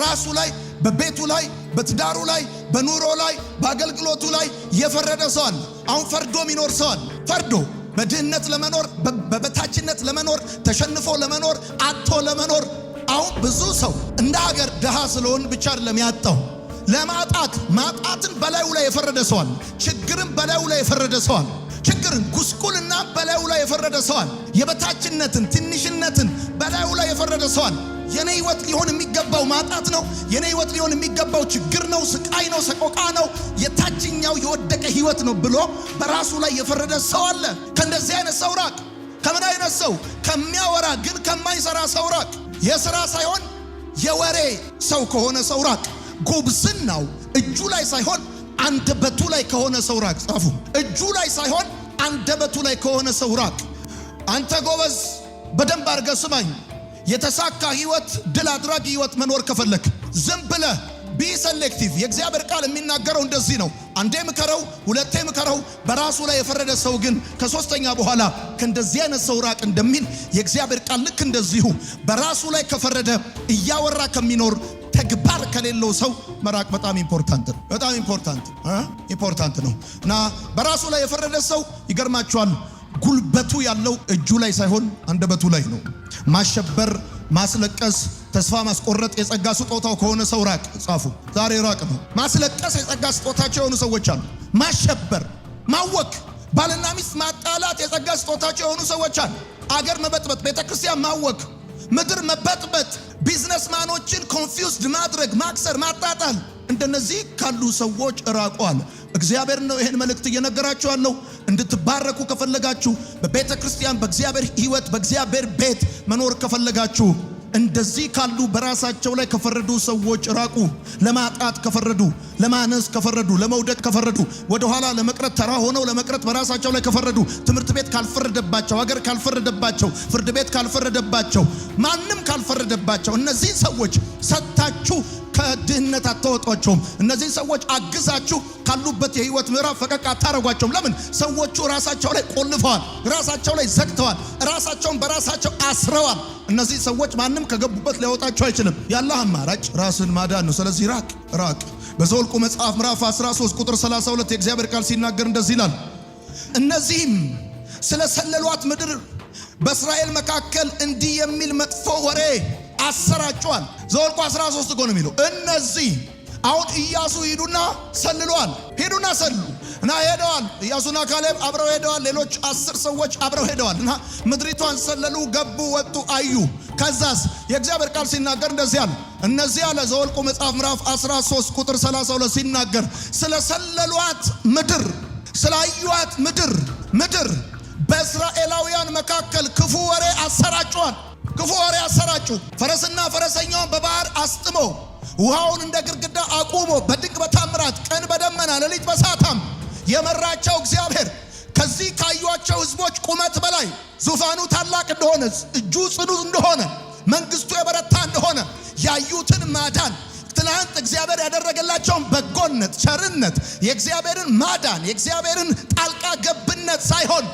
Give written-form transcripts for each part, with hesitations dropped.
በራሱ ላይ በቤቱ ላይ በትዳሩ ላይ በኑሮ ላይ በአገልግሎቱ ላይ የፈረደ ሰው አለ። አሁን ፈርዶ የሚኖር ሰው አለ። ፈርዶ በድህነት ለመኖር በበታችነት ለመኖር ተሸንፎ ለመኖር አጥቶ ለመኖር አሁን ብዙ ሰው እንደ ሀገር ድሃ ስለሆን ብቻ አይደለም ያጣው ማጣትን በላዩ ላይ የፈረደ ሰው አለ። ችግርን በላዩ ላይ የፈረደ ሰው አለ። ችግርን ጉስቁልና በላዩ ላይ የፈረደ ሰው አለ። የበታችነትን ትንሽነትን በላዩ ላይ የፈረደ ሰው አለ። የኔ ህይወት ሊሆን የሚገባው ማጣት ነው። የኔ ህይወት ሊሆን የሚገባው ችግር ነው፣ ስቃይ ነው፣ ሰቆቃ ነው፣ የታችኛው የወደቀ ህይወት ነው ብሎ በራሱ ላይ የፈረደ ሰው አለ። ከእንደዚህ አይነት ሰው ራቅ። ከምን አይነት ሰው? ከሚያወራ ግን ከማይሰራ ሰው ራቅ። የሥራ ሳይሆን የወሬ ሰው ከሆነ ሰው ራቅ። ጉብዝናው እጁ ላይ ሳይሆን አንደበቱ ላይ ከሆነ ሰው ራቅ። ጻፉ። እጁ ላይ ሳይሆን አንደበቱ ላይ ከሆነ ሰው ራቅ። አንተ ጎበዝ በደንብ አድርገህ ስማኝ። የተሳካ ህይወት፣ ድል አድራጊ ህይወት መኖር ከፈለክ ዝም ብለህ ቢ ሴሌክቲቭ። የእግዚአብሔር ቃል የሚናገረው እንደዚህ ነው። አንዴ ምከረው፣ ሁለቴ ምከረው። በራሱ ላይ የፈረደ ሰው ግን ከሶስተኛ በኋላ ከእንደዚህ አይነት ሰው ራቅ እንደሚል የእግዚአብሔር ቃል ልክ እንደዚሁ በራሱ ላይ ከፈረደ እያወራ ከሚኖር ተግባር ከሌለው ሰው መራቅ በጣም ኢምፖርታንት ነው። በጣም ኢምፖርታንት ነው። እና በራሱ ላይ የፈረደ ሰው ይገርማችኋል፣ ጉልበቱ ያለው እጁ ላይ ሳይሆን አንደበቱ ላይ ነው። ማሸበር፣ ማስለቀስ፣ ተስፋ ማስቆረጥ የጸጋ ስጦታው ከሆነ ሰው ራቅ። ጻፉ። ዛሬ ራቅ ነው። ማስለቀስ የጸጋ ስጦታቸው የሆኑ ሰዎች አሉ። ማሸበር፣ ማወክ፣ ባልና ሚስት ማጣላት የጸጋ ስጦታቸው የሆኑ ሰዎች አሉ። አገር መበጥበጥ፣ ቤተክርስቲያን ማወክ፣ ምድር መበጥበጥ፣ ቢዝነስማኖችን ኮንፊውዝድ ማድረግ፣ ማክሰር፣ ማጣጣል፣ እንደነዚህ ካሉ ሰዎች ራቋል። እግዚአብሔር ነው ይሄን መልእክት እየነገራችሁ ያለው። እንድትባረኩ ከፈለጋችሁ በቤተ ክርስቲያን በእግዚአብሔር ሕይወት በእግዚአብሔር ቤት መኖር ከፈለጋችሁ እንደዚህ ካሉ በራሳቸው ላይ ከፈረዱ ሰዎች ራቁ። ለማጣት ከፈረዱ፣ ለማነስ ከፈረዱ፣ ለመውደቅ ከፈረዱ፣ ወደ ኋላ ለመቅረት ተራ ሆነው ለመቅረት በራሳቸው ላይ ከፈረዱ፣ ትምህርት ቤት ካልፈረደባቸው፣ ሀገር ካልፈረደባቸው፣ ፍርድ ቤት ካልፈረደባቸው፣ ማንም ካልፈረደባቸው እነዚህ ሰዎች ሰጥታችሁ ከድህነት አታወጧቸውም። እነዚህ ሰዎች አግዛችሁ ካሉበት የህይወት ምዕራፍ ፈቀቅ አታረጓቸውም። ለምን? ሰዎቹ ራሳቸው ላይ ቆልፈዋል፣ ራሳቸው ላይ ዘግተዋል፣ ራሳቸውን በራሳቸው አስረዋል። እነዚህ ሰዎች ማንም ከገቡበት ሊያወጣቸው አይችልም። ያለህ አማራጭ ራስን ማዳን ነው። ስለዚህ ራቅ። በዘኍልቍ መጽሐፍ ምዕራፍ 13 ቁጥር 32 የእግዚአብሔር ቃል ሲናገር እንደዚህ ይላል፣ እነዚህም ስለ ሰለሏት ምድር በእስራኤል መካከል እንዲህ የሚል መጥፎ ወሬ አሰራጨዋል። ዘኍልቍ 13 እኮ ነው የሚለው። እነዚህ አሁን ኢያሱ ሂዱና ሰልሏል። ሂዱና ሰልሉ እና ሄደዋል። ኢያሱና ካሌብ አብረው ሄደዋል። ሌሎች 10 ሰዎች አብረው ሄደዋል እና ምድሪቷን ሰለሉ፣ ገቡ፣ ወጡ፣ አዩ። ከዛስ የእግዚአብሔር ቃል ሲናገር እንደዚህ አለ። እነዚህ አለ ዘኍልቍ መጽሐፍ ምዕራፍ 13 ቁጥር 32 ሲናገር ስለ ሰለሏት ምድር፣ ስላዩዋት ምድር በእስራኤላውያን መካከል ክፉ ወሬ አሰራጨዋል። ክፉ ወሬ አሰራጩ። ፈረስና ፈረሰኛውን በባህር አስጥሞ ውሃውን እንደ ግድግዳ አቁሞ በድንቅ በታምራት ቀን በደመና ሌሊት በእሳት የመራቸው እግዚአብሔር ከዚህ ካዩአቸው ሕዝቦች ቁመት በላይ ዙፋኑ ታላቅ እንደሆነ፣ እጁ ጽኑ እንደሆነ፣ መንግስቱ የበረታ እንደሆነ ያዩትን ማዳን፣ ትናንት እግዚአብሔር ያደረገላቸውን በጎነት፣ ቸርነት፣ የእግዚአብሔርን ማዳን፣ የእግዚአብሔርን ጣልቃ ገብነት ሳይሆን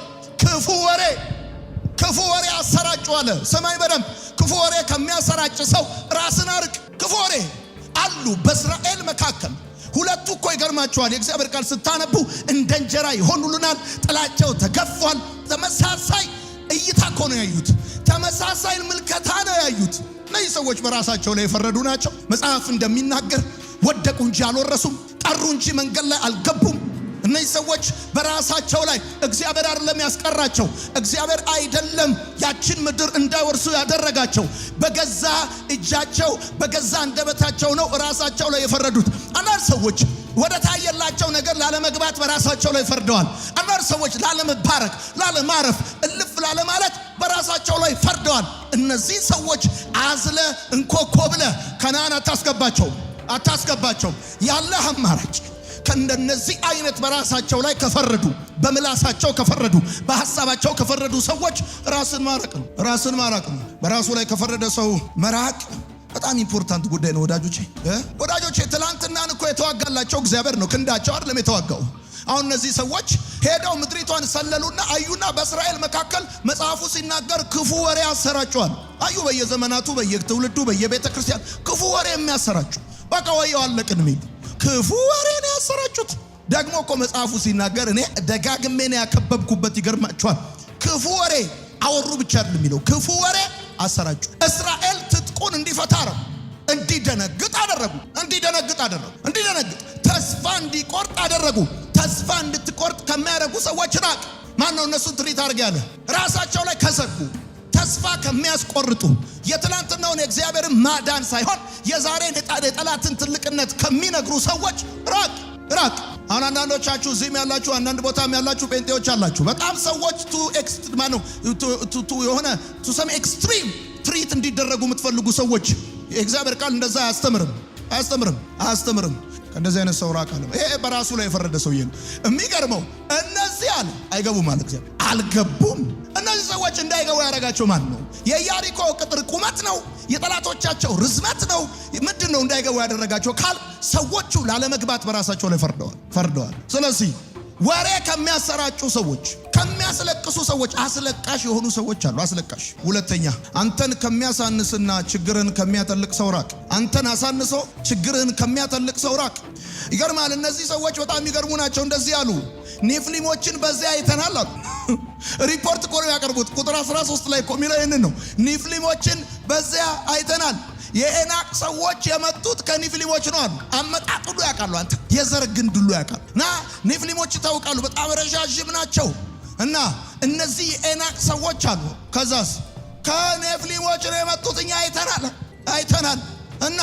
ክፉ ወሬ አሰራጩ አለ። ሰማይ በደንብ ክፉ ወሬ ከሚያሰራጭ ሰው ራስን አርቅ። ክፉ ወሬ አሉ በእስራኤል መካከል። ሁለቱ እኮ ይገርማቸዋል። የእግዚአብሔር ቃል ስታነቡ እንደ እንጀራ ይሆኑልናል። ጥላቸው ተገፏል። ተመሳሳይ እይታ እኮ ነው ያዩት። ተመሳሳይ ምልከታ ነው ያዩት። እነዚህ ሰዎች በራሳቸው ላይ የፈረዱ ናቸው። መጽሐፍ እንደሚናገር ወደቁ እንጂ አልወረሱም፣ ጠሩ እንጂ መንገድ ላይ አልገቡም። እነዚህ ሰዎች በራሳቸው ላይ እግዚአብሔር አይደለም ያስቀራቸው። እግዚአብሔር አይደለም ያችን ምድር እንዳይወርሱ ያደረጋቸው። በገዛ እጃቸው በገዛ አንደበታቸው ነው ራሳቸው ላይ የፈረዱት። አንዳንድ ሰዎች ወደ ታየላቸው ነገር ላለመግባት በራሳቸው ላይ ፈርደዋል። አንዳንድ ሰዎች ላለመባረክ፣ ላለማረፍ፣ እልፍ ላለማለት በራሳቸው ላይ ፈርደዋል። እነዚህ ሰዎች አዝለ እንኮኮ ብለ ከነዓን አታስገባቸው። ያለህ አማራጭ ከእንደነዚህ አይነት በራሳቸው ላይ ከፈረዱ፣ በምላሳቸው ከፈረዱ፣ በሐሳባቸው ከፈረዱ ሰዎች ራስን ማራቅ ነው። በራሱ ላይ ከፈረደ ሰው መራቅ በጣም ኢምፖርታንት ጉዳይ ነው ወዳጆቼ። ትላንትናን እኮ የተዋጋላቸው እግዚአብሔር ነው። ክንዳቸው አይደለም የተዋጋው። አሁን እነዚህ ሰዎች ሄደው ምድሪቷን ሰለሉና አዩና በእስራኤል መካከል መጽሐፉ ሲናገር ክፉ ወሬ ያሰራጩዋል። አዩ በየዘመናቱ በየትውልዱ በየቤተ ክርስቲያን ክፉ ወሬ የሚያሰራጩ በቃ ወየው አለቅን የሚሉ ክፉ ወሬ ነው ያሰራጩት። ደግሞ እኮ መጽሐፉ ሲናገር እኔ ደጋግሜ ነው ያከበብኩበት። ይገርማቸዋል። ክፉ ወሬ አወሩ ብቻ አይደለም የሚለው ክፉ ወሬ አሰራጩ። እስራኤል ትጥቁን እንዲፈታ ነው እንዲደነግጥ አደረጉ። እንዲደነግጥ ተስፋ እንዲቆርጥ አደረጉ። ተስፋ እንድትቆርጥ ከሚያደርጉ ሰዎች ራቅ። ማን ነው እነሱን ትሪት አድርገ ያለ? ራሳቸው ላይ ከዘጉ ተስፋ ከሚያስቆርጡ የትላንትናውን የእግዚአብሔርን ማዳን ሳይሆን የዛሬን የጠላትን ትልቅነት ከሚነግሩ ሰዎች ራቅ። አሁን አንዳንዶቻችሁ እዚህም ያላችሁ አንዳንድ ቦታም ያላችሁ ጴንጤዎች አላችሁ። በጣም ሰዎች የሆነ ሰም ኤክስትሪም ትሪት እንዲደረጉ የምትፈልጉ ሰዎች የእግዚአብሔር ቃል እንደዛ አያስተምርም። ከእንደዚህ አይነት ሰው ራቅ አለ። ይሄ በራሱ ላይ የፈረደ ሰውዬ ነው። የሚገርመው እነዚህ አለ አይገቡም አለ እግዚአብሔር። አልገቡም። እነዚህ ሰዎች እንዳይገቡ ያደረጋቸው ማን ነው? የኢያሪኮ ቅጥር ቁመት ነው? የጠላቶቻቸው ርዝመት ነው? ምንድን ነው እንዳይገቡ ያደረጋቸው ካል ሰዎቹ ላለመግባት በራሳቸው ላይ ፈርደዋል። ስለዚህ ወሬ ከሚያሰራጩ ሰዎች፣ ከሚያስለቅሱ ሰዎች አስለቃሽ የሆኑ ሰዎች አሉ። አስለቃሽ። ሁለተኛ አንተን ከሚያሳንስና ችግርን ከሚያተልቅ ሰው ራቅ። አንተን አሳንሶ ችግርን ከሚያተልቅ ሰው ራቅ። ይገርማል። እነዚህ ሰዎች በጣም የሚገርሙ ናቸው። እንደዚህ አሉ። ኔፍሊሞችን በዚያ አይተናል አሉ። ሪፖርት እኮ ነው ያቀርቡት። ቁጥር 13 ላይ እኮ የሚለው ይህንን ነው። ኔፍሊሞችን በዚያ አይተናል። የኤናቅ ሰዎች የመጡት ከኔፍሊሞች ነው አሉ። አመጣጥ ሁሉ ያውቃሉ። አንተ የዘር ግንድ ሁሉ ያውቃሉ። እና ኔፍሊሞች ይታወቃሉ። በጣም ረዣዥም ናቸው። እና እነዚህ የኤናቅ ሰዎች አሉ። ከዛስ ከኔፍሊሞች ነው የመጡት። እኛ አይተናል። እና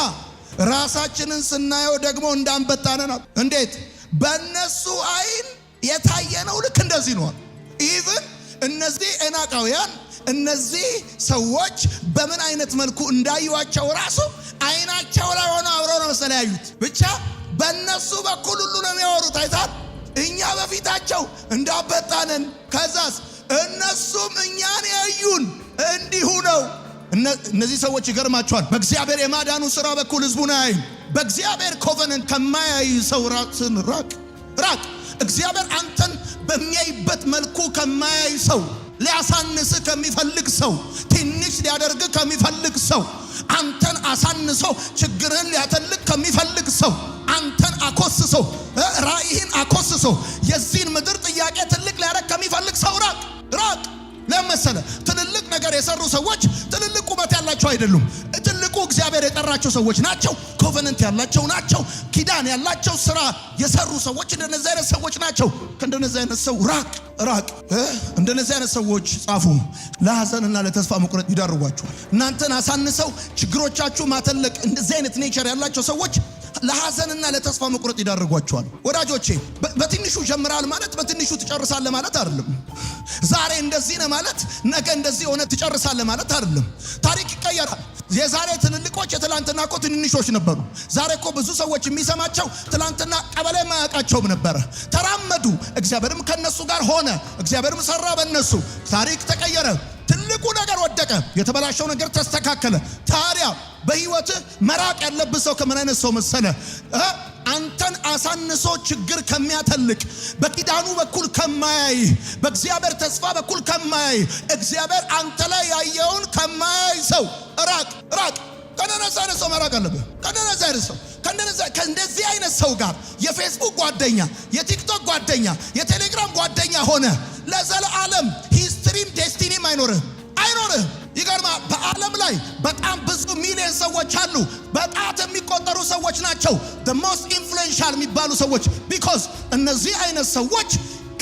ራሳችንን ስናየው ደግሞ እንዳንበጣ ነን። እንዴት? በእነሱ አይን የታየነው ልክ እንደዚህ ነው። ኢቭን እነዚህ ኤናቃውያን እነዚህ ሰዎች በምን አይነት መልኩ እንዳዩዋቸው ራሱ አይናቸው ላይ ሆነው አብረው ነው መሰለ ያዩት። ብቻ በእነሱ በኩል ሁሉ ነው የሚያወሩት። አይታል። እኛ በፊታቸው እንዳበጣነን። ከዛስ እነሱም እኛን ያዩን እንዲሁ ነው። እነዚህ ሰዎች ይገርማቸዋል። በእግዚአብሔር የማዳኑ ሥራ በኩል ሕዝቡን አያዩም። በእግዚአብሔር ኮቨነንት ከማያይ ሰው ራስን ራቅ። እግዚአብሔር አንተን በሚያይበት መልኩ ከማያይ ሰው፣ ሊያሳንስ ከሚፈልግ ሰው፣ ትንሽ ሊያደርግ ከሚፈልግ ሰው፣ አንተን አሳንሶ ችግርን ሊያተልቅ ከሚፈልግ ሰው፣ አንተን አኮስሶ ራእይህን አኮስሶ የዚህን ምድር ጥያቄ ትልቅ ሊያደርግ ከሚፈልግ ሰው ራቅ። ለመሰለ ትልልቅ ነገር የሰሩ ሰዎች ትልልቅ ቁመት ያላቸው አይደሉም። ትልቁ እግዚአብሔር የጠራቸው ሰዎች ናቸው። ኮቨነንት ያላቸው ናቸው። ኪዳን ያላቸው ስራ የሰሩ ሰዎች እንደነዚህ አይነት ሰዎች ናቸው። ከእንደነዚህ አይነት ሰው ራቅ። እንደነዚህ አይነት ሰዎች ጻፉ። ለሐዘንና ለተስፋ መቁረጥ ይዳርጓቸዋል። እናንተን አሳንሰው ችግሮቻችሁ ማተለቅ እንደዚህ አይነት ኔቸር ያላቸው ሰዎች ለሐዘንና ለተስፋ መቁረጥ ይዳርጓቸዋል። ወዳጆቼ በትንሹ ጀምራል ማለት በትንሹ ትጨርሳለህ ማለት አይደለም። ዛሬ እንደዚህ ነው ማለት ነገ እንደዚህ ሆነ ትጨርሳለህ ማለት አይደለም። ታሪክ ይቀየራል። የዛሬ ትልልቆች የትላንትና እኮ ትንንሾች ነበሩ። ዛሬ እኮ ብዙ ሰዎች የሚሰማቸው ትላንትና ቀበሌ ማያውቃቸውም ነበረ። ተራመዱ። እግዚአብሔርም ከነሱ ጋር ሆነ። እግዚአብሔርም ሰራ በእነሱ። ታሪክ ተቀየረ። ትልቁ ነገር ወደቀ። የተበላሸው ነገር ተስተካከለ። ታዲያ በህይወት መራቅ ያለብህ ሰው ከምን አይነት ሰው መሰለ? አንተን አሳንሶ ችግር ከሚያተልቅ፣ በኪዳኑ በኩል ከማያይ፣ በእግዚአብሔር ተስፋ በኩል ከማያይ፣ እግዚአብሔር አንተ ላይ ያየውን ከማያይ ሰው ራቅ። ከእንደዚህ አይነት ሰው መራቅ አለብህ። ከእንደዚህ አይነት ሰው ጋር የፌስቡክ ጓደኛ፣ የቲክቶክ ጓደኛ፣ የቴሌግራም ጓደኛ ሆነ ለዘለዓለም ሂስትሪም ዴስቲኒም አይኖርህም። ይገርማ። በዓለም ላይ በጣም ብዙ ሚሊዮን ሰዎች አሉ። በጣት የሚቆጠሩ ሰዎች ናቸው the most influential የሚባሉ ሰዎች። because እነዚህ አይነት ሰዎች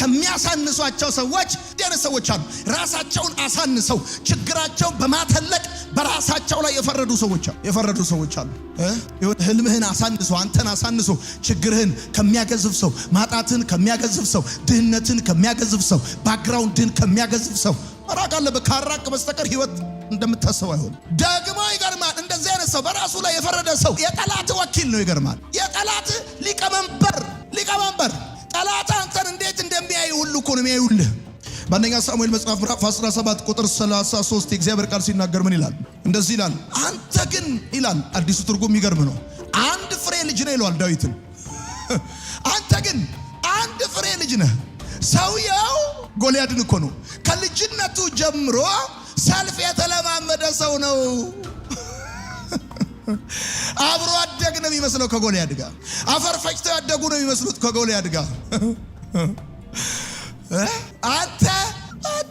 ከሚያሳንሷቸው ሰዎች አይነት ሰዎች አሉ። ራሳቸውን አሳንሰው ችግራቸውን በማተለቅ በራሳቸው ላይ የፈረዱ ሰዎች አሉ። ህልምህን አሳንሶ አንተን አሳንሶ ችግርህን ከሚያገዝፍ ሰው፣ ማጣትን ከሚያገዝፍ ሰው፣ ድህነትን ከሚያገዝፍ ሰው፣ ባክግራውንድን ከሚያገዝፍ ሰው መራቅ አለብህ። ካራቅ በስተቀር ህይወት እንደምታስበው አይሆን። ደግሞ ይገርማል። እንደዚህ አይነት ሰው በራሱ ላይ የፈረደ ሰው የጠላት ወኪል ነው። ይገርማል። የጠላት ሊቀመንበር ጠላት አንተን እንዴት እንደሚያይ ሁሉ እኮ ነው የሚያዩልህ። በአንደኛ ሳሙኤል መጽሐፍ ምዕራፍ 17 ቁጥር 33 የእግዚአብሔር ቃል ሲናገር ምን ይላል? እንደዚህ ይላል። አንተ ግን ይላል፣ አዲሱ ትርጉም የሚገርም ነው። አንድ ፍሬ ልጅ ነው ይለዋል ዳዊትን። አንተ ግን አንድ ፍሬ ልጅ ነህ? ሰውየው ጎልያድን እኮ ነው ከልጅነቱ ጀምሮ ሰልፍ የተለማመደ ሰው ነው። አብሮ አደግ ነው የሚመስለው ከጎልያድ ጋር። አፈር ፈጭተው ያደጉ ነው የሚመስሉት ከጎልያድ ጋር። አንተ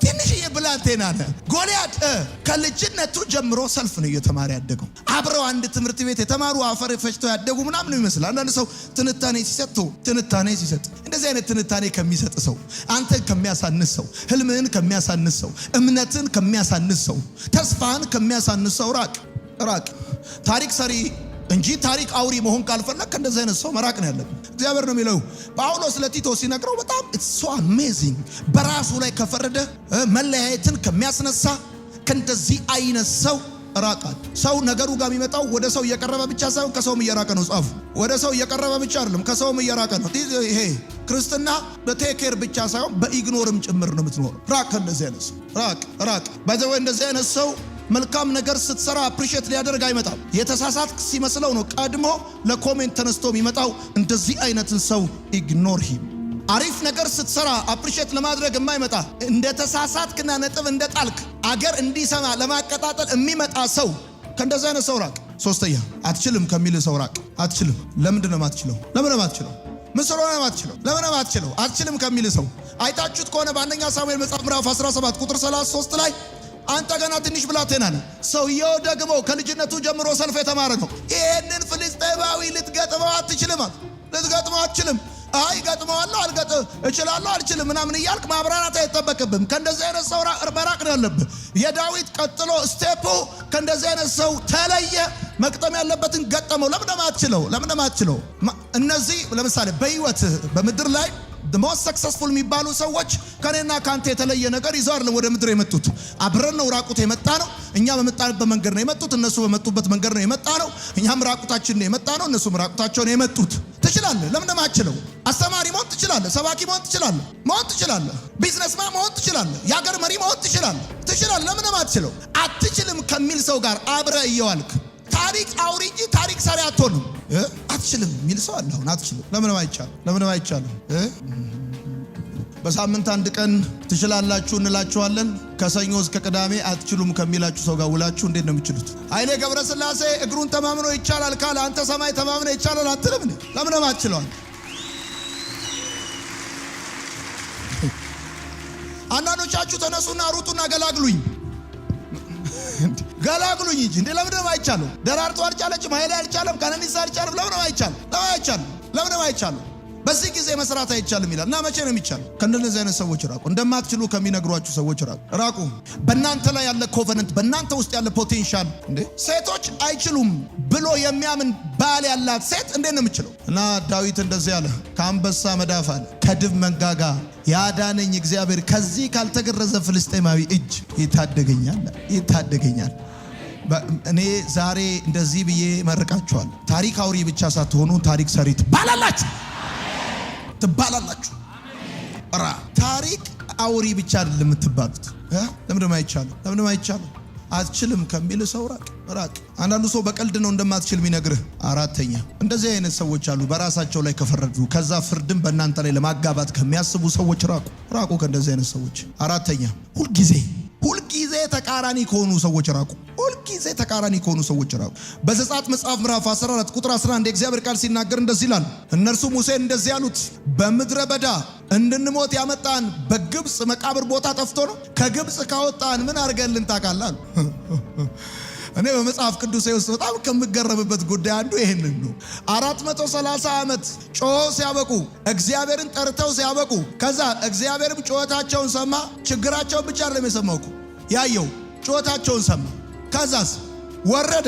ትንሽዬ ብላቴና ነህ። ጎልያድ ከልጅነቱ ጀምሮ ሰልፍ ነው እየተማረ ያደገው። አብረው አንድ ትምህርት ቤት የተማሩ አፈር ፈጭተው ያደጉ ምናምን ነው ይመስላል። አንዳንድ ሰው ትንታኔ ሲሰጥ እንደዚህ አይነት ትንታኔ ከሚሰጥ ሰው፣ አንተን ከሚያሳንስ ሰው፣ ህልምህን ከሚያሳንስ ሰው፣ እምነትን ከሚያሳንስ ሰው፣ ተስፋን ከሚያሳንስ ሰው ራቅ። ታሪክ ሰሪ እንጂ ታሪክ አውሪ መሆን ካልፈለክ እንደዚህ አይነት ሰው መራቅ ነው ያለብህ። እግዚአብሔር ነው የሚለው። ጳውሎስ ለቲቶ ሲነግረው በጣም it's so amazing። በራሱ ላይ ከፈረደ መለያየትን ከሚያስነሳ ከእንደዚህ አይነት ሰው ራቃል። ሰው ነገሩ ጋር የሚመጣው ወደ ሰው እየቀረበ ብቻ ሳይሆን ከሰውም እየራቀ ነው። ጻፉ። ወደ ሰው እየቀረበ ብቻ አይደለም፣ ከሰውም እየራቀ ነው። ይሄ ክርስትና በቴኬር ብቻ ሳይሆን በኢግኖርም ጭምር ነው የምትኖረው። ራቅ ከእንደዚህ አይነት ሰው ራቅ። ባይዘው እንደዚህ አይነት ሰው መልካም ነገር ስትሰራ አፕሪሼት ሊያደርግ አይመጣም። የተሳሳትክ ሲመስለው ነው ቀድሞ ለኮሜንት ተነስቶ የሚመጣው። እንደዚህ አይነትን ሰው ኢግኖር ሂም። አሪፍ ነገር ስትሰራ አፕሪሼት ለማድረግ የማይመጣ እንደ ተሳሳትክና ነጥብ እንደ ጣልክ አገር እንዲሰማ ለማቀጣጠል የሚመጣ ሰው ከእንደዚህ አይነት ሰው ራቅ። ሶስተኛ አትችልም ከሚል ሰው ራቅ። አትችልም። ለምንድን ነው የማትችለው? ምን ስለሆነ ነው የማትችለው? ለምን ነው የማትችለው? አትችልም ከሚል ሰው አይታችሁት ከሆነ በአንደኛ ሳሙኤል መጽሐፍ ምዕራፍ 17 ቁጥር 33 ላይ አንተ ገና ትንሽ ብላቴና ነህ። ሰውየው ደግሞ ከልጅነቱ ጀምሮ ሰልፍ የተማረ ነው። ይህንን ፍልስጤማዊ ልትገጥመው አትችልም። አይ ገጥመዋለሁ፣ እችላለሁ፣ አልችልም ምናምን እያልክ ማብራራት አይጠበቅብም። ከእንደዚህ አይነት ሰው መራቅ ነው ያለብህ። የዳዊት ቀጥሎ ስቴፑ ከእንደዚህ አይነት ሰው ተለየ። መቅጠም ያለበትን ገጠመው። ለምን ማትችለው? እነዚህ ለምሳሌ በህይወት በምድር ላይ the most successful የሚባሉ ሰዎች ከኔና ካንተ የተለየ ነገር ይዘው አይደለም ወደ ምድር የመጡት። አብረን ነው ራቁት የመጣ ነው። እኛ በመጣንበት መንገድ ነው የመጡት፣ እነሱ በመጡበት መንገድ ነው የመጣ ነው። እኛም ራቁታችን ነው የመጣ ነው፣ እነሱም ራቁታቸው ነው የመጡት። ትችላለህ። ለምን ማትችለው? አስተማሪ መሆን ትችላለህ፣ ሰባኪ መሆን ትችላለህ፣ ቢዝነስማን መሆን ትችላለህ፣ የሀገር መሪ መሆን ትችላለህ። ለምን ማትችለው? አትችልም ከሚል ሰው ጋር አብረህ እየዋልክ ታሪክ አውሪ እንጂ ታሪክ ሰሪ አትሆንም። አትችልም የሚል ሰው አለ። አሁን አትችልም። ለምን አይቻልም? በሳምንት አንድ ቀን ትችላላችሁ እንላችኋለን። ከሰኞ እስከ ቅዳሜ አትችሉም ከሚላችሁ ሰው ጋር ውላችሁ እንዴት ነው የምትችሉት? ኃይሌ ገብረስላሴ እግሩን ተማምኖ ይቻላል ካለ አንተ ሰማይ ተማምኖ ይቻላል አትልም? ለምን አትችለዋል? አንዳንዶቻችሁ ተነሱና ሩጡና ገላግሉኝ እንጂ እንዴ ለምን አይቻለው? ደራርቱ አልቻለችም፣ ኃይሌ አልቻለም፣ ቀነኒሳ አልቻለም። ለምን አይቻለው? በዚህ ጊዜ መስራት አይቻልም ይላል። እና መቼ ነው የሚቻለው? ከእንደነዚህ አይነት ሰዎች ራቁ። እንደማትችሉ ከሚነግሯችሁ ሰዎች ራቁ። በእናንተ ላይ ያለ ኮቨነንት፣ በእናንተ ውስጥ ያለ ፖቴንሻል። እንዴ ሴቶች አይችሉም ብሎ የሚያምን ባል ያላት ሴት እንዴት ነው የምችለው? እና ዳዊት እንደዚህ ያለ ከአንበሳ መዳፍ አለ ከድብ መንጋጋ ያዳነኝ እግዚአብሔር ከዚህ ካልተገረዘ ፍልስጤማዊ እጅ ይታደገኛል። እኔ ዛሬ እንደዚህ ብዬ መርቃችኋል። ታሪክ አውሪ ብቻ ሳትሆኑ ታሪክ ሰሪ ትባላላችሁ። ታሪክ አውሪ ብቻ አይደለም የምትባሉት። ለምን አይቻልም? አትችልም ከሚል ሰው ራቅ። አንዳንዱ ሰው በቀልድ ነው እንደማትችል የሚነግርህ። አራተኛ እንደዚህ አይነት ሰዎች አሉ፣ በራሳቸው ላይ ከፈረዱ ከዛ ፍርድን በእናንተ ላይ ለማጋባት ከሚያስቡ ሰዎች ራቁ ከእንደዚህ አይነት ሰዎች። አራተኛ ሁልጊዜ ተቃራኒ ከሆኑ ሰዎች ራቁ። በዘጸአት መጽሐፍ ምዕራፍ 14 ቁጥር 11 የእግዚአብሔር ቃል ሲናገር እንደዚህ ይላል። እነርሱ ሙሴን እንደዚህ ያሉት በምድረ በዳ እንድንሞት ያመጣን በግብፅ መቃብር ቦታ ጠፍቶ ነው? ከግብፅ ካወጣን ምን አድርገልን ታውቃለህ? እኔ በመጽሐፍ ቅዱስ ውስጥ በጣም ከምገረምበት ጉዳይ አንዱ ይሄንን ነው። 430 ዓመት ጮኸው ሲያበቁ፣ እግዚአብሔርን ጠርተው ሲያበቁ፣ ከዛ እግዚአብሔርም ጩኸታቸውን ሰማ። ችግራቸውን ብቻ አይደለም የሰማው ያየው፣ ጩኸታቸውን ሰማ። ከዛስ ወረደ፣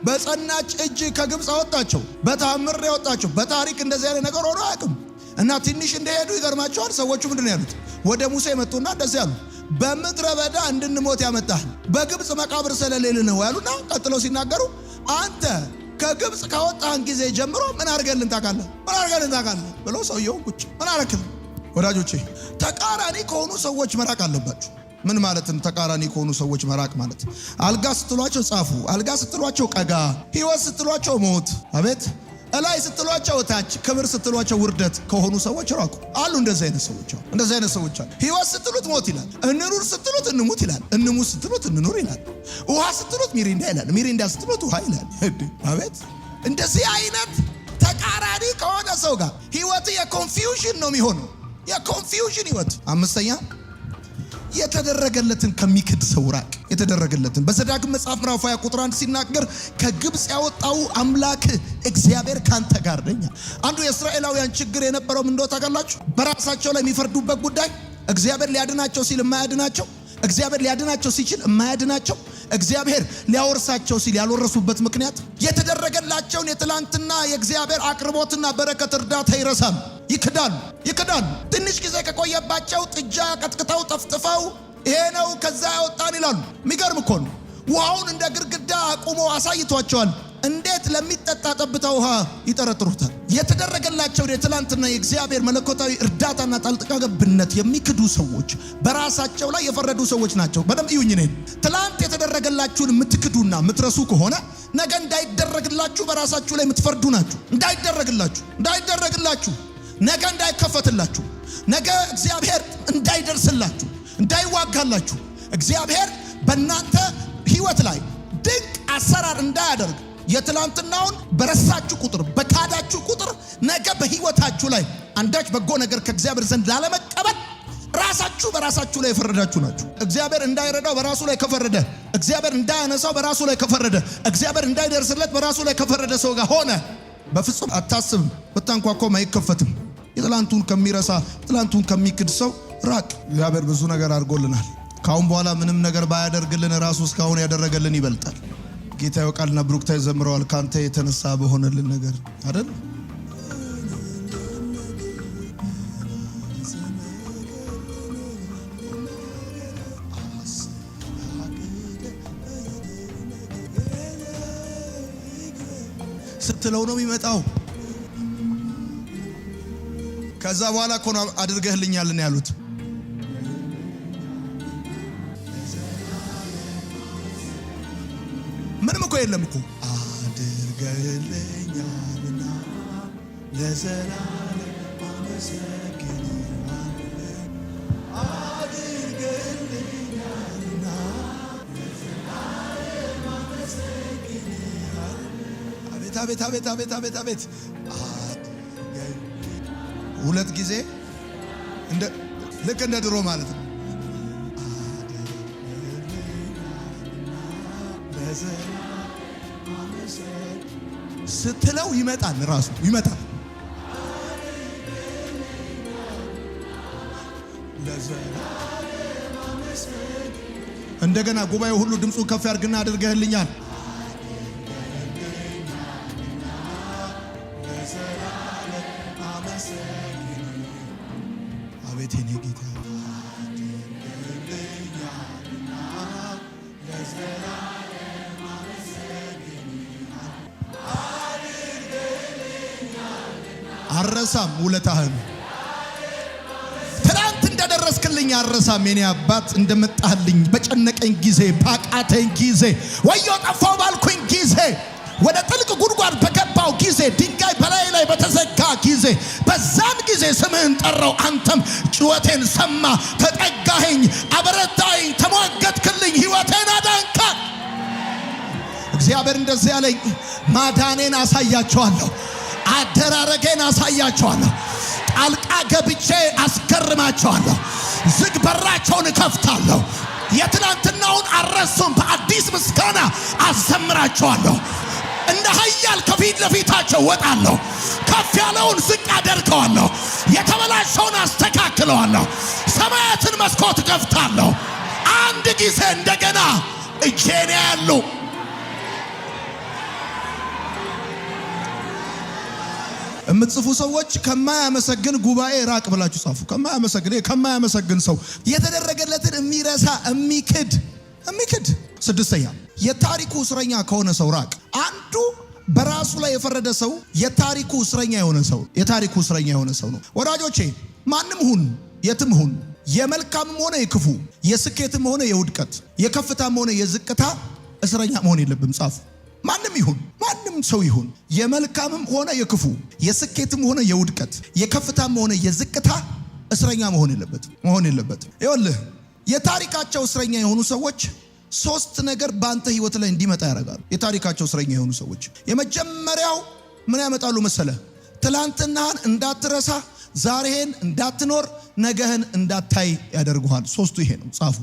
በጸናች እጅ ከግብፅ አወጣቸው። በታምር ያወጣቸው። በታሪክ እንደዚህ ያለ ነገር ሆኖ አያውቅም። እና ትንሽ እንደሄዱ ይገርማቸዋል። ሰዎቹ ምንድን ነው ያሉት? ወደ ሙሴ መጡና እንደዚህ ያሉ፣ በምድረ በዳ እንድንሞት ያመጣህ በግብፅ መቃብር ስለሌለ ነው ያሉና ቀጥለው ሲናገሩ አንተ ከግብፅ ካወጣህን ጊዜ ጀምሮ ምን አድርገልን ታውቃለህ ብሎ ሰውየውን ቁጭ ምን አረክል። ወዳጆቼ ተቃራኒ ከሆኑ ሰዎች መራቅ አለባችሁ። ምን ማለት ነው? ተቃራኒ ከሆኑ ሰዎች መራቅ ማለት አልጋ ስትሏቸው ጻፉ፣ አልጋ ስትሏቸው ቀጋ፣ ህይወት ስትሏቸው ሞት። አቤት እላይ ስትሏቸው ታች፣ ክብር ስትሏቸው ውርደት ከሆኑ ሰዎች ራቁ። አሉ እንደዚህ አይነት ሰዎች አሉ። እንደዚህ አይነት ሰዎች አሉ። ሕይወት ስትሉት ሞት ይላል። እንኑር ስትሉት እንሙት ይላል። እንሙት ስትሉት እንኑር ይላል። ውሃ ስትሉት ሚሪንዳ ይላል። ሚሪንዳ ስትሉት ውሃ ይላል። አቤት! እንደዚህ አይነት ተቃራኒ ከሆነ ሰው ጋር ሕይወት የኮንፊውዥን ነው የሚሆነው። የኮንፊውዥን ሕይወት። አምስተኛ የተደረገለትን ከሚክድ ሰው ራቅ። የተደረገለትን በዘዳግም መጽሐፍ ምዕራፍ 20 ቁጥር 1 ሲናገር ከግብጽ ያወጣው አምላክ እግዚአብሔር ካንተ ጋር ነኝ። አንዱ የእስራኤላውያን ችግር የነበረው ምን እንደሆነ ታውቃላችሁ? በራሳቸው ላይ የሚፈርዱበት ጉዳይ፣ እግዚአብሔር ሊያድናቸው ሲል የማያድናቸው፣ እግዚአብሔር ሊያድናቸው ሲችል የማያድናቸው፣ እግዚአብሔር ሊያወርሳቸው ሲል ያልወረሱበት ምክንያት የተደረገላቸውን የትላንትና የእግዚአብሔር አቅርቦትና በረከት እርዳታ ይረሳሉ፣ ይክዳሉ። ትንሽ ጊዜ ከቆየባቸው ጥጃ ቀጥቅተው ጠፍጥፈው ይሄ ነው ከዛ ያወጣን ይላሉ። የሚገርም እኮ ነው። ውሃውን እንደ ግድግዳ አቁሞ አሳይቷቸዋል። እንዴት ለሚጠጣ ጠብታ ውሃ ይጠረጥሩታል? የተደረገላቸውን የትላንትና የእግዚአብሔር መለኮታዊ እርዳታና ጣልቃ ገብነት የሚክዱ ሰዎች በራሳቸው ላይ የፈረዱ ሰዎች ናቸው። በደንብ እዩኝ። እኔን ትላንት የተደረገላችሁን የምትክዱና የምትረሱ ከሆነ ነገ እንዳይደረግላችሁ በራሳችሁ ላይ የምትፈርዱ ናችሁ። እንዳይደረግላችሁ፣ ነገ እንዳይከፈትላችሁ፣ ነገ እግዚአብሔር እንዳይደርስላችሁ፣ እንዳይዋጋላችሁ፣ እግዚአብሔር በእናንተ ሕይወት ላይ ድንቅ አሰራር እንዳያደርግ የትላንትናውን በረሳችሁ ቁጥር በካዳችሁ ቁጥር ነገ በሕይወታችሁ ላይ አንዳች በጎ ነገር ከእግዚአብሔር ዘንድ ላለመቀበል ራሳችሁ በራሳችሁ ላይ የፈረዳችሁ ናችሁ። እግዚአብሔር እንዳይረዳው በራሱ ላይ ከፈረደ፣ እግዚአብሔር እንዳያነሳው በራሱ ላይ ከፈረደ፣ እግዚአብሔር እንዳይደርስለት በራሱ ላይ ከፈረደ ሰው ጋር ሆነ በፍጹም አታስብም። ብታንኳኳም አይከፈትም። የትላንቱን ከሚረሳ ትላንቱን ከሚክድ ሰው ራቅ። እግዚአብሔር ብዙ ነገር አድርጎልናል። ካሁን በኋላ ምንም ነገር ባያደርግልን ራሱ እስካሁን ያደረገልን ይበልጣል። ጌታ ይወቃልና ብሩክታ ይዘምረዋል። ካንተ የተነሳ በሆነልን ነገር አይደል? ስትለው ነው የሚመጣው። ከዛ በኋላ እኮ ነው አድርገህልኛል ነው ያሉት። ምንም እኮ የለም እኮ አድርገህልኛልና ለዘላለም አመሰግንሃለሁ። አድርገህልኛልና ለዘላለም አመሰግንሃለሁ። አቤት አቤት አቤት አቤት አቤት አቤት! ሁለት ጊዜ ልክ እንደ ድሮ ማለት ነው። ስትለው ይመጣል፣ ራሱ ይመጣል። እንደገና ጉባኤው ሁሉ ድምፁን ከፍ ያድርግና አድርገህልኛል። አቤት የኔ ጌታ አረሳም ውለታህን። ትናንት እንደደረስክልኝ አረሳም የኔ አባት፣ እንደመጣህልኝ በጨነቀኝ ጊዜ፣ ባቃተኝ ጊዜ፣ ወዮ ጠፋው ባልኩኝ ጊዜ፣ ወደ ጥልቅ ጉድጓድ በገባው ጊዜ፣ ድንጋይ በላይ ላይ በተዘጋ ጊዜ፣ በዛን ጊዜ ስምህን ጠራው። አንተም ጩኸቴን ሰማ፣ ተጠጋኸኝ፣ አበረታኸኝ፣ ተሟገትክልኝ፣ ሕይወቴን አዳንካት። እግዚአብሔር እንደዚህ ያለኝ ማዳኔን አሳያቸዋለሁ፣ አደራረጌን አሳያቸዋለሁ፣ ጣልቃ ገብቼ አስገርማቸዋለሁ፣ ዝግ በራቸውን እከፍታለሁ፣ የትናንትናውን አልረሱም፣ በአዲስ ምስጋና አዘምራቸዋለሁ። እንደ ኃያል ከፊት ለፊታቸው ወጣለሁ፣ ከፍ ያለውን ዝቅ አደርገዋለሁ፣ የተበላሸውን አስተካክለዋለሁ፣ ሰማያትን መስኮት እከፍታለሁ። አንድ ጊዜ እንደገና እጄን ያሉ የምትጽፉ ሰዎች ከማያመሰግን ጉባኤ ራቅ ብላችሁ ጻፉ። ከማያመሰግን ሰው የተደረገለትን የሚረሳ የሚክድ። ስድስተኛ የታሪኩ እስረኛ ከሆነ ሰው ራቅ። አንዱ በራሱ ላይ የፈረደ ሰው የታሪኩ እስረኛ የሆነ ሰው ነው። ወዳጆቼ ማንም ሁን የትም ሁን የመልካምም ሆነ የክፉ የስኬትም ሆነ የውድቀት የከፍታም ሆነ የዝቅታ እስረኛ መሆን የለብም። ጻፉ። ማንም ይሁን ማንም ሰው ይሁን የመልካምም ሆነ የክፉ የስኬትም ሆነ የውድቀት የከፍታም ሆነ የዝቅታ እስረኛ መሆን የለበትም። ይኸውልህ የታሪካቸው እስረኛ የሆኑ ሰዎች ሶስት ነገር በአንተ ህይወት ላይ እንዲመጣ ያደርጋሉ። የታሪካቸው እስረኛ የሆኑ ሰዎች የመጀመሪያው ምን ያመጣሉ መሰለ? ትላንትናህን እንዳትረሳ፣ ዛሬህን እንዳትኖር፣ ነገህን እንዳታይ ያደርጉሃል። ሶስቱ ይሄ ነው። ጻፉ።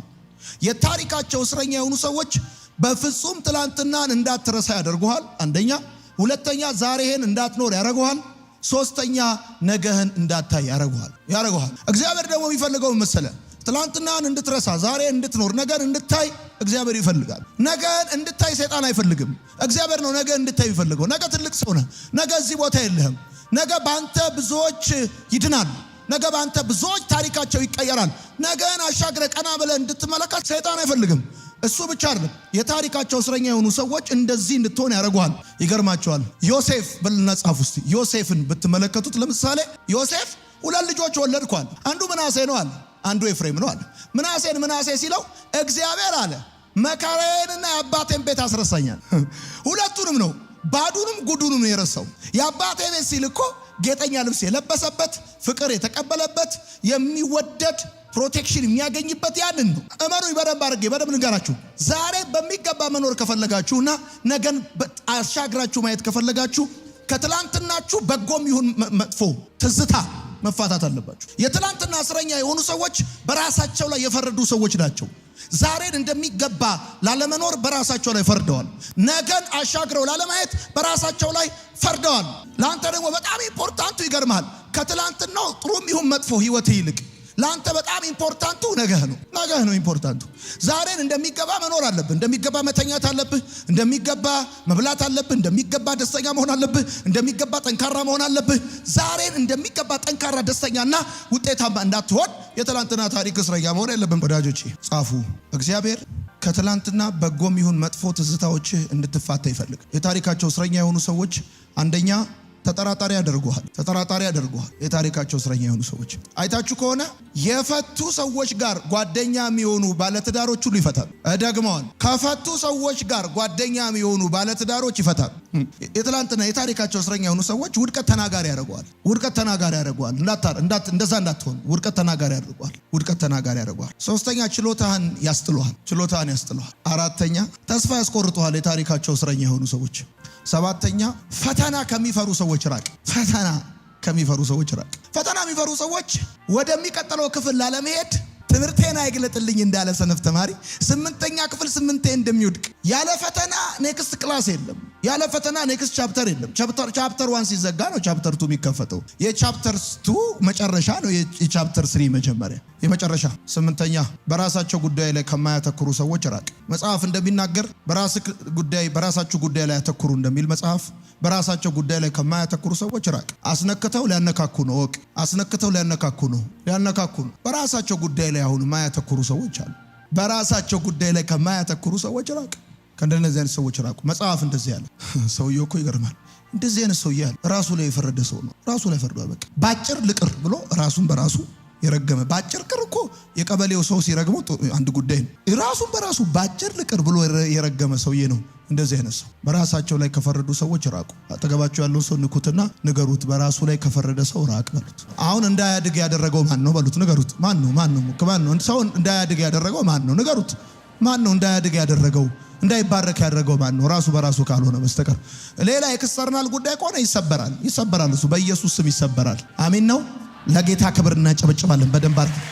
የታሪካቸው እስረኛ የሆኑ ሰዎች በፍጹም ትላንትናህን እንዳትረሳ ያደርጉሃል። አንደኛ። ሁለተኛ ዛሬህን እንዳትኖር ያደርጉሃል። ሶስተኛ ነገህን እንዳታይ ያደርጉሃል። እግዚአብሔር ደግሞ የሚፈልገው መሰለ? ትላንትናህን እንድትረሳ፣ ዛሬህን እንድትኖር፣ ነገን እንድታይ እግዚአብሔር ይፈልጋል። ነገን እንድታይ ሰይጣን አይፈልግም። እግዚአብሔር ነው ነገን እንድታይ ይፈልገው። ነገ ትልቅ ሰው ነህ። ነገ እዚህ ቦታ የለህም። ነገ በአንተ ብዙዎች ይድናሉ። ነገ በአንተ ብዙዎች ታሪካቸው ይቀየራል። ነገን አሻግረ ቀና ብለህ እንድትመለከት ሰይጣን አይፈልግም። እሱ ብቻ አይደለም፣ የታሪካቸው እስረኛ የሆኑ ሰዎች እንደዚህ እንድትሆን ያደርጉሃል። ይገርማቸዋል። ዮሴፍ ብልና ጻፍ ውስጥ ዮሴፍን ብትመለከቱት፣ ለምሳሌ ዮሴፍ ሁለት ልጆች ወለድኳል። አንዱ ምናሴ ነው አለ፣ አንዱ ኤፍሬም ነው አለ። ምናሴ ሲለው እግዚአብሔር አለ መከራዬንና የአባቴን ቤት አስረሳኛል። ሁለቱንም ነው፣ ባዱንም ጉዱንም ነው የረሳው። የአባቴ ቤት ሲል እኮ ጌጠኛ ልብስ የለበሰበት፣ ፍቅር የተቀበለበት፣ የሚወደድ ፕሮቴክሽን የሚያገኝበት ያንን ነው። እመኑኝ፣ በደንብ ልንገራችሁ። ዛሬ በሚገባ መኖር ከፈለጋችሁና ነገን አሻግራችሁ ማየት ከፈለጋችሁ ከትላንትናችሁ በጎም ይሁን መጥፎ ትዝታ መፋታት አለባችሁ። የትላንትና እስረኛ የሆኑ ሰዎች በራሳቸው ላይ የፈረዱ ሰዎች ናቸው። ዛሬን እንደሚገባ ላለመኖር በራሳቸው ላይ ፈርደዋል። ነገን አሻግረው ላለማየት በራሳቸው ላይ ፈርደዋል። ለአንተ ደግሞ በጣም ኢምፖርታንቱ ይገርማል፣ ከትላንትናው ጥሩም ይሁን መጥፎ ህይወት ይልቅ ለአንተ በጣም ኢምፖርታንቱ ነገህ ነው ኢምፖርታንቱ። ዛሬን እንደሚገባ መኖር አለብህ። እንደሚገባ መተኛት አለብህ። እንደሚገባ መብላት አለብህ። እንደሚገባ ደስተኛ መሆን አለብህ። እንደሚገባ ጠንካራ መሆን አለብህ። ዛሬን እንደሚገባ ጠንካራ፣ ደስተኛና ውጤታማ እንዳትሆን የትላንትና ታሪክ እስረኛ መሆን የለብን። ወዳጆቼ ጻፉ። እግዚአብሔር ከትላንትና በጎም ይሁን መጥፎ ትዝታዎች እንድትፋታ ይፈልግ። የታሪካቸው እስረኛ የሆኑ ሰዎች አንደኛ ተጠራጣሪ ያደርጉሃል። የታሪካቸው እስረኛ የሆኑ ሰዎች አይታችሁ ከሆነ የፈቱ ሰዎች ጋር ጓደኛ የሚሆኑ ባለትዳሮች ሁሉ ይፈታሉ። እደግመዋል፣ ከፈቱ ሰዎች ጋር ጓደኛ የሚሆኑ ባለትዳሮች ይፈታሉ። የትላንትና የታሪካቸው እስረኛ የሆኑ ሰዎች ውድቀት ተናጋሪ ያደርገዋል። እንደዛ እንዳትሆን ውድቀት ተናጋሪ ያደርገዋል። ሶስተኛ ችሎታህን ያስጥሉሃል። አራተኛ ተስፋ ያስቆርጡሃል። የታሪካቸው እስረኛ የሆኑ ሰዎች። ሰባተኛ ፈተና ከሚፈሩ ሰዎች ራቅ። ፈተና የሚፈሩ ሰዎች ወደሚቀጥለው ክፍል ላለመሄድ ትምህርቴን አይግለጥልኝ እንዳለ ሰነፍ ተማሪ 8ኛ ክፍል 8 እንደሚወድቅ ያለ ፈተና ኔክስት ክላስ የለም። ያለ ፈተና ኔክስት ቻፕተር የለም። ቻፕተር 1 ሲዘጋ ነው ቻፕተር 2 የሚከፈተው። የቻፕተር 2 መጨረሻ ነው የቻፕተር 3 መጀመሪያ። የመጨረሻ 8ኛ በራሳቸው ጉዳይ ላይ ከማያተኩሩ ሰዎች ራቅ። መጽሐፍ እንደሚናገር በራሳችሁ ጉዳይ ላይ ያተኩሩ እንደሚል መጽሐፍ በራሳቸው ጉዳይ ላይ ከማያተኩሩ ሰዎች ራቅ። አስነክተው ሊያነካኩ ነው። በራሳቸው ጉዳይ ላይ አሁን የማያተኩሩ ሰዎች አሉ። በራሳቸው ጉዳይ ላይ ከማያተኩሩ ሰዎች ራቅ። ከእንደነዚህ አይነት ሰዎች ራቁ። መጽሐፍ እንደዚህ ያለ ሰውየው እኮ ይገርማል። እንደዚህ አይነት ሰው ያለ ራሱ ላይ የፈረደ ሰው ነው። ራሱ ላይ ፈርዷል። በቃ ባጭር ልቅር ብሎ ራሱን በራሱ የረገመ ባጭር ቅር እኮ የቀበሌው ሰው ሲረግመው አንድ ጉዳይ ነው። ራሱን በራሱ ባጭር ልቅር ብሎ የረገመ ሰውዬ ነው። እንደዚህ አይነት ሰው በራሳቸው ላይ ከፈረዱ ሰዎች ራቁ። አጠገባቸው ያለው ሰው ንኩትና ንገሩት፣ በራሱ ላይ ከፈረደ ሰው ራቅ በሉት። አሁን እንዳያድግ ያደረገው ማን ነው በሉት። ንገሩት። ማን ነው ሰው እንዳያድግ ያደረገው ማን ነው? ንገሩት። ማን ነው እንዳያድግ ያደረገው? እንዳይባረክ ያደረገው ማን ነው? ራሱ በራሱ ካልሆነ በስተቀር። ሌላ የክስተርናል ጉዳይ ከሆነ ይሰበራል። እሱ በኢየሱስ ስም ይሰበራል። አሜን ነው። ለጌታ ክብር እናጨበጭባለን በደንብ አድርገን።